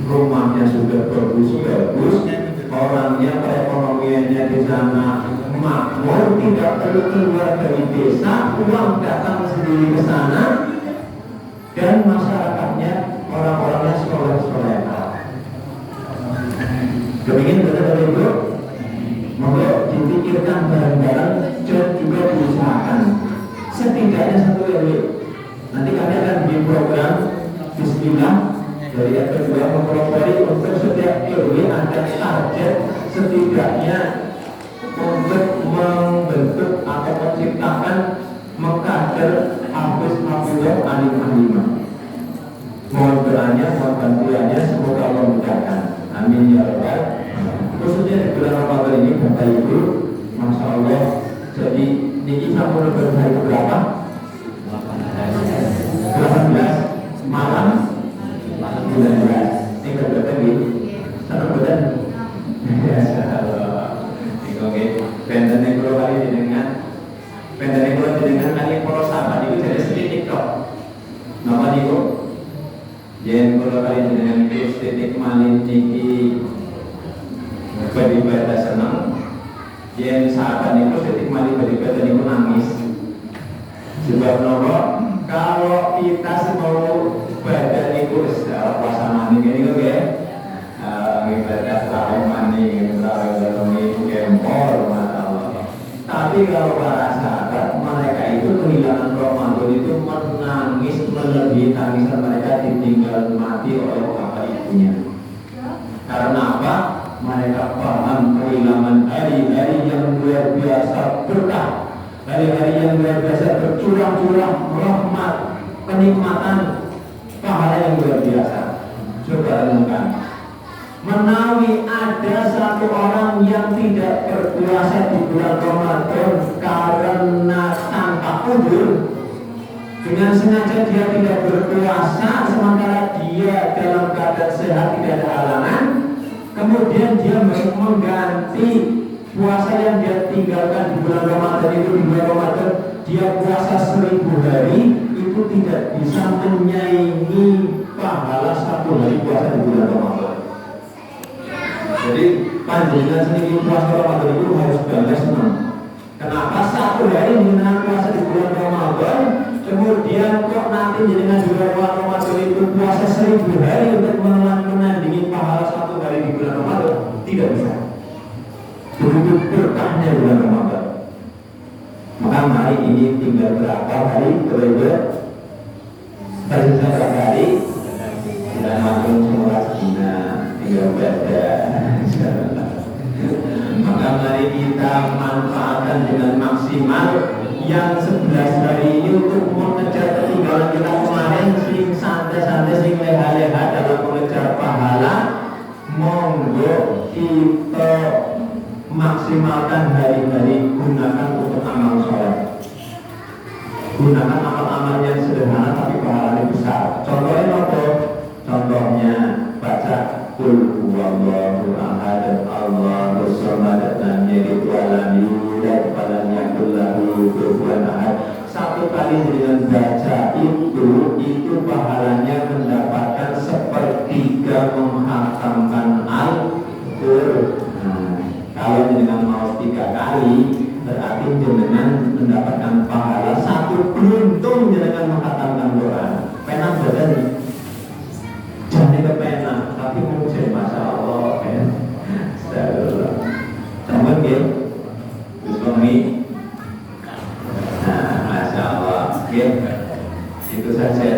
Rumahnya sudah bagus-bagus, orangnya perekonomiannya di sana makmur, tidak perlu keluar dari desa, uang datang sendiri ke sana, dan masyarakatnya orang-orangnya sekolah-sekolah. Demikian benar Ibu. Maka dipikirkan bareng-bareng dan juga diusahakan setidaknya 1 RW. Nanti kami akan bikin program Bismillah dari RT2 mempelopori untuk setiap RW ada target setidaknya untuk membentuk atau menciptakan mengkader hafiz-hafizah alim-alimah. Mohon doanya, mohon bantuannya, semoga Allah mudahkan. Amin ya rabbal. Khususnya di bulan Ramadan ini Bapak Ibu, Masya Allah. Jadi ini sampai hari berapa? 18 malam 19. Ini berapa ini? Satu bulan. Ya Allah. Ini oke. Benten yang kalau kali dengan kali para sahabat itu jadi sedikit kok. Napa niku? Yen kalau kali dengan itu sedikit malin niki beribadah senang, yang sahabat itu sedikit mali beribadah itu nangis. Sebab nopo, kalau kita mau badan itu secara pasangan ini kok ya, ibadah tahu mani, tahu kempor, masalah. Tapi kalau para sahabat mereka itu kehilangan Ramadan itu menangis melebihi tangisan mereka ditinggal mati oleh bapak ibunya. Karena apa? Mereka paham kehilangan hari-hari yang luar biasa berkah, hari-hari yang luar biasa bercurah-curah rahmat, kenikmatan, pahala yang luar biasa. Coba renungkan, menawi ada 1 orang yang tidak berpuasa di bulan Ramadan karena tanpa uzur, dengan sengaja dia tidak berpuasa sementara dia dalam keadaan sehat tidak ada halangan, kemudian dia mengganti puasa yang dia tinggalkan di bulan Ramadan itu di bulan Ramadan dia puasa 1000 hari, itu tidak bisa menyaingi pahala 1 hari puasa di bulan Ramadan. Jadi panjenengan sendiri puasa Ramadan itu harus bangga senang. Kenapa 1 hari dengan puasa di bulan Ramadan, kemudian kok nanti dengan di bulan Ramadan itu puasa 1000 hari untuk menandingi pahala 1 hari di bulan Ramadan? Tidak bisa. Begitu berkahnya bulan Ramadan. Maka hari ini tinggal berapa hari berapa? Tersisa berapa hari? Sudah masuk semua dina, tinggal berapa? yang 11 hari ini untuk mengejar ketinggalan kita kemarin, sing santai-santai, sing leha-leha dalam mengejar pahala, monggo kita maksimalkan hari-hari, gunakan untuk amal soleh, gunakan amal-amal yang sederhana tapi pahalanya besar. Contohnya apa? Contohnya baca Qul huwallahu ahad Allahus samad lam yalid wa lam yulad wa lam yakul lahu kufuwan ahad. Satu kali dengan baca itu pahalanya mendapatkan sepertiga menghatamkan Al-Qur'an. Kalau dengan mau 3 kali, berarti jenengan mendapatkan pahala 1 beruntung jenengan menghatamkan Quran. Pena badan jadi ke pena, tapi mungkin masya Allah kan. Astagfirullah. Sama gitu. Suami. Nah, masya Allah. Gitu. Itu saja.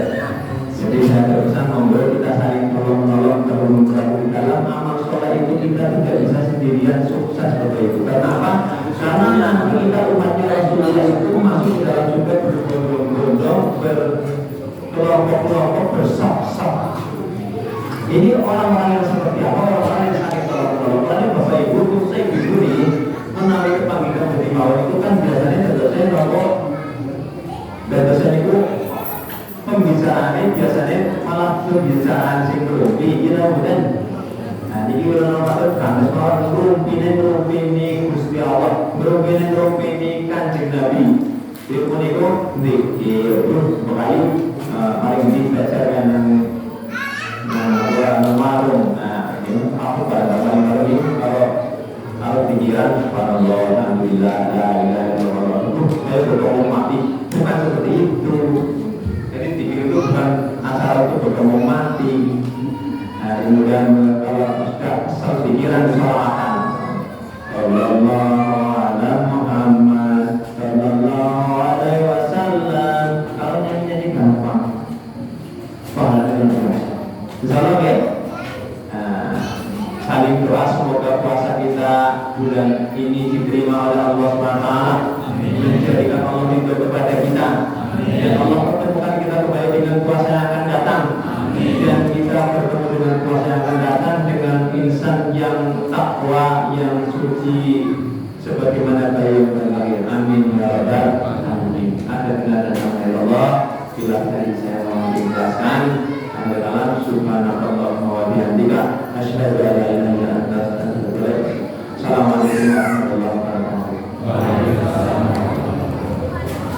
Jadi saya berusaha membuat kita saling tolong-menolong di dalam amal soleh itu. Kita tidak bisa sendirian sukses seperti itu. Kenapa? Karena nanti kita umatnya Rasulullah itu masuk dalam juga berbondong-bondong, berkelompok-kelompok, bersop-sop. Ini orang-orang yang seperti apa? Orang-orang yang sakit tolong-menolong. Karena Bapak Ibu, saya ibu ini menarik panggilan dari bawah itu kan biasanya saya rokok. Dan biasanya itu pembicaraannya biasanya malah pembicaraan sing rumpi, gitu kan? Nah, ini orang patut kandas orang rumpine Gusti Allah, rumpine Kanjeng Nabi. Jadi pun itu terus berkayu paling di belajar yang marung. Nah, ini aku pada marung ini kalau pikiran subhanallah, alhamdulillah, la ilaha illallah itu saya bertemu mati, bukan seperti itu. Jadi pikir itu bukan asal itu bertemu mati. Nah, kemudian kalau sudah kesal pikiran salawatan Sallallahu ala Muhammad Sallallahu alaihi wasallam. Kalau nyanyi-nyanyi gampang, pahalanya jelas. Insyaallah ya. Saling doa semoga puasa kita bulan ini diterima oleh Allah SWT, menjadikan Allah ridho kepada kita, dan Allah pertemukan kita kembali dengan puasa yang akan datang, dan kita bertemu dengan puasa yang akan datang dengan insan yang takwa, yang suci sebagaimana